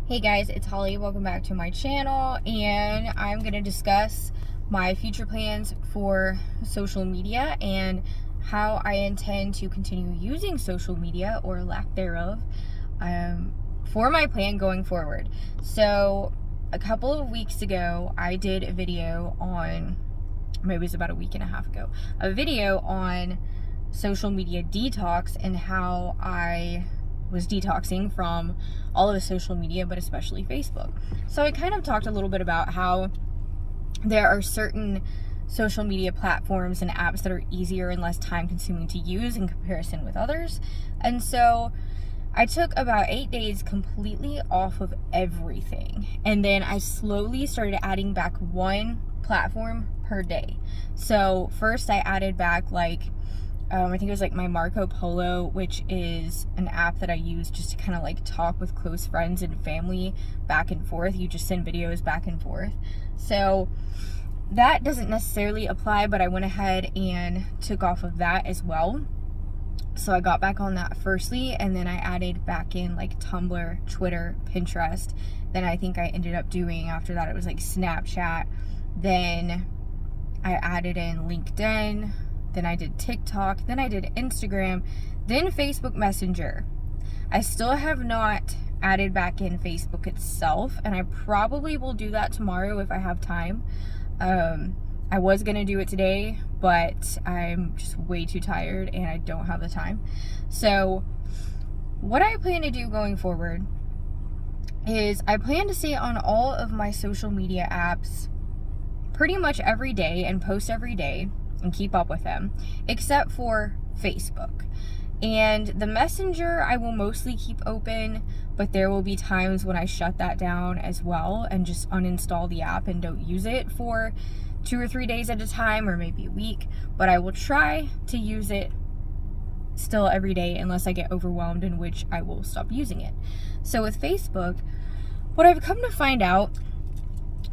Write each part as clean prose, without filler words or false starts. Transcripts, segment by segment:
Hey guys, it's Holly. Welcome back to my channel, and I'm going to discuss my future plans for social media and how I intend to continue using social media, or lack thereof, for my plan going forward. So a couple of weeks ago, I did a video on, maybe it was about a week and a half ago, a video on social media detox and how I was detoxing from all of the social media, but especially Facebook. So I kind of talked a little bit about how there are certain social media platforms and apps that are easier and less time consuming to use in comparison with others. And so I took about 8 days completely off of everything. And then I slowly started adding back one platform per day. So first I added back I think it was like my Marco Polo, which is an app that I use just to kind of like talk with close friends and family back and forth. You just send videos back and forth. So that doesn't necessarily apply, but I went ahead and took off of that as well. So I got back on that firstly, and then I added back in like Tumblr, Twitter, Pinterest. Then I think I ended up doing, after that, it was like Snapchat. Then I added in LinkedIn. Then I did TikTok, then I did Instagram, then Facebook Messenger. I still have not added back in Facebook itself, and I probably will do that tomorrow if I have time. I was going to do it today, but I'm just way too tired and I don't have the time. So what I plan to do going forward is I plan to stay on all of my social media apps pretty much every day and post every day and keep up with them, except for Facebook. And the Messenger I will mostly keep open, but there will be times when I shut that down as well and just uninstall the app and don't use it for 2 or 3 days at a time, or maybe a week. But I will try to use it still every day unless I get overwhelmed, in which I will stop using it. So with Facebook, what I've come to find out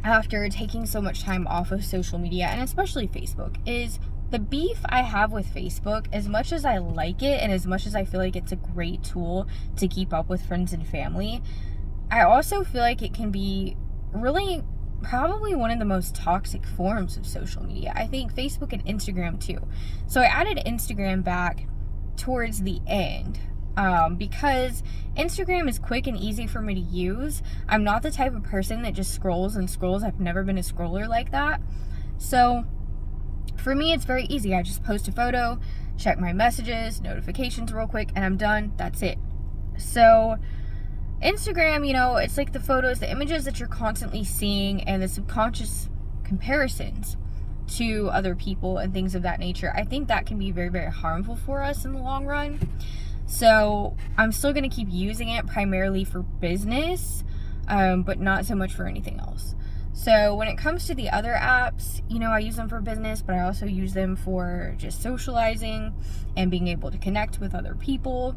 after taking so much time off of social media, and especially Facebook, is the beef I have with Facebook. As much as I like it and as much as I feel like it's a great tool to keep up with friends and family, I also feel like it can be really probably one of the most toxic forms of social media. I think Facebook and Instagram too. So I added Instagram back towards the end, because Instagram is quick and easy for me to use. I'm not the type of person that just scrolls and scrolls. I've never been a scroller like that. So for me, it's very easy. I just post a photo, check my messages, notifications real quick, and I'm done. That's it. So Instagram, it's like the photos, the images that you're constantly seeing, and the subconscious comparisons to other people and things of that nature. I think that can be very, very harmful for us in the long run. So I'm still going to keep using it primarily for business, but not so much for anything else. So when it comes to the other apps, I use them for business, but I also use them for just socializing and being able to connect with other people.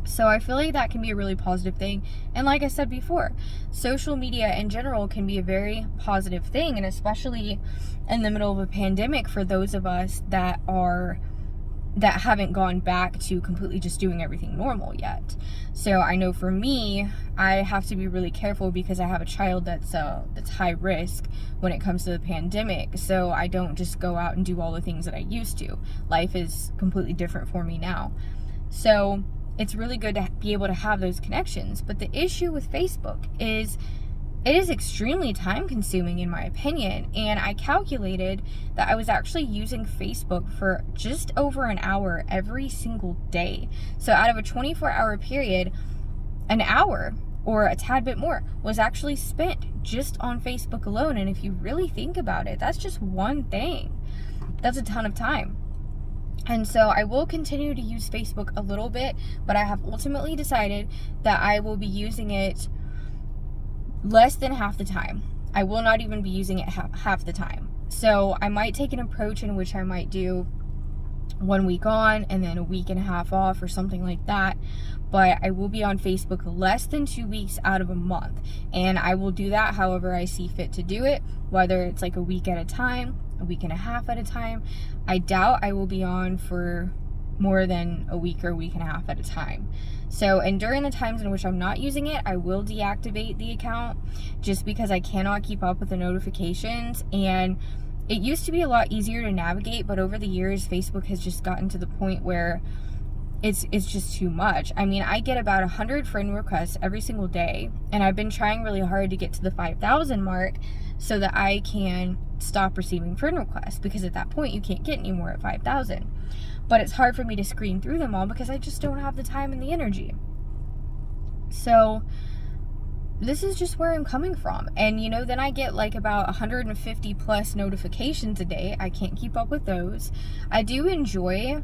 So I feel like that can be a really positive thing. And like I said before, social media in general can be a very positive thing, and especially in the middle of a pandemic for those of us that haven't gone back to completely just doing everything normal yet. So I know for me, I have to be really careful because I have a child that's high risk when it comes to the pandemic. So I don't just go out and do all the things that I used to. Life is completely different for me now. So it's really good to be able to have those connections. But the issue with Facebook is it is extremely time consuming, in my opinion, and I calculated that I was actually using Facebook for just over an hour every single day. So out of a 24-hour period, an hour or a tad bit more was actually spent just on Facebook alone. And if you really think about it, that's just one thing. That's a ton of time. And so I will continue to use Facebook a little bit, but I have ultimately decided that I will be using it less than half the time. I will not even be using it half the time. So I might take an approach in which I might do 1 week on and then a week and a half off or something like that. But I will be on Facebook less than 2 weeks out of a month. And I will do that however I see fit to do it, whether it's like a week at a time, a week and a half at a time. I doubt I will be on for more than a week or a week and a half at a time. So, and during the times in which I'm not using it, I will deactivate the account just because I cannot keep up with the notifications. And it used to be a lot easier to navigate, but over the years, Facebook has just gotten to the point where it's just too much. I mean, I get about 100 friend requests every single day, and I've been trying really hard to get to the 5,000 mark so that I can stop receiving friend requests, because at that point you can't get any more at 5,000. But it's hard for me to screen through them all because I just don't have the time and the energy. So this is just where I'm coming from. And you know, then I get like about 150 plus notifications a day. I can't keep up with those. I do enjoy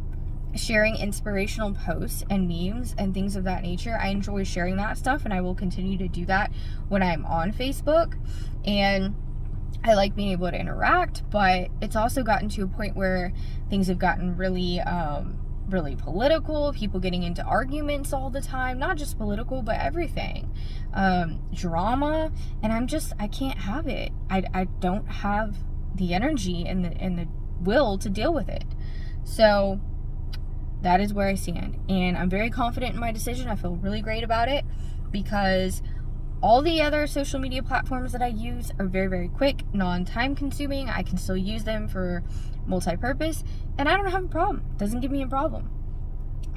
sharing inspirational posts and memes and things of that nature. I enjoy sharing that stuff, and I will continue to do that when I'm on Facebook. And I like being able to interact, but it's also gotten to a point where things have gotten really political, people getting into arguments all the time, not just political, but everything, drama, and I can't have it. I don't have the energy and the will to deal with it. So that is where I stand, and I'm very confident in my decision. I feel really great about it, because all the other social media platforms that I use are very, very quick, non-time consuming. I can still use them for multi-purpose, and I don't have a problem. It doesn't give me a problem.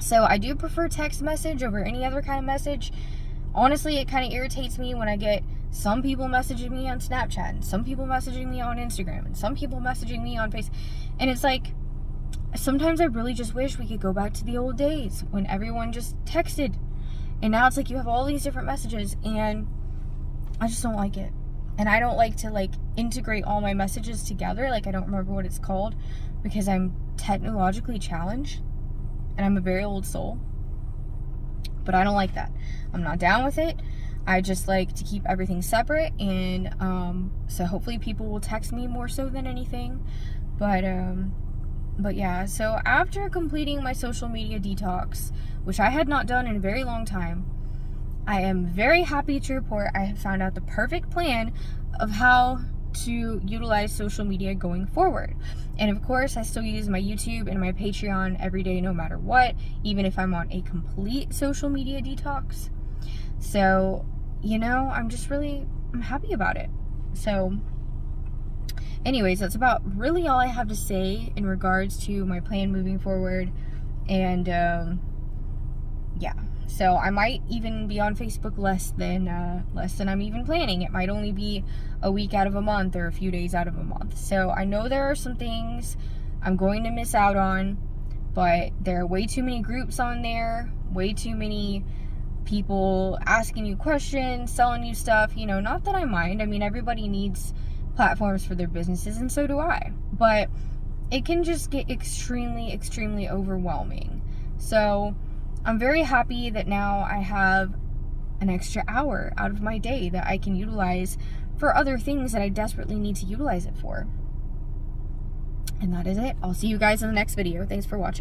So I do prefer text message over any other kind of message. Honestly, it kind of irritates me when I get some people messaging me on Snapchat, and some people messaging me on Instagram, and some people messaging me on Facebook, and it's like, sometimes I really just wish we could go back to the old days when everyone just texted. And now it's like you have all these different messages, and I just don't like it. And I don't like to like integrate all my messages together. Like, I don't remember what it's called, because I'm technologically challenged and I'm a very old soul. But I don't like that. I'm not down with it. I just like to keep everything separate. And so hopefully people will text me more so than anything. But yeah, so after completing my social media detox, which I had not done in a very long time, I am very happy to report I have found out the perfect plan of how to utilize social media going forward. And of course, I still use my YouTube and my Patreon every day, no matter what, even if I'm on a complete social media detox. So, you know, I'm happy about it. So anyways, that's about really all I have to say in regards to my plan moving forward. And yeah, so I might even be on Facebook less than I'm even planning. It might only be a week out of a month or a few days out of a month. So I know there are some things I'm going to miss out on, but there are way too many groups on there, way too many people asking you questions, selling you stuff. You know, not that I mind. I mean, everybody needs platforms for their businesses, and so do I, but it can just get extremely overwhelming. So I'm very happy that now I have an extra hour out of my day that I can utilize for other things that I desperately need to utilize it for. And that is it. I'll see you guys in the next video. Thanks for watching.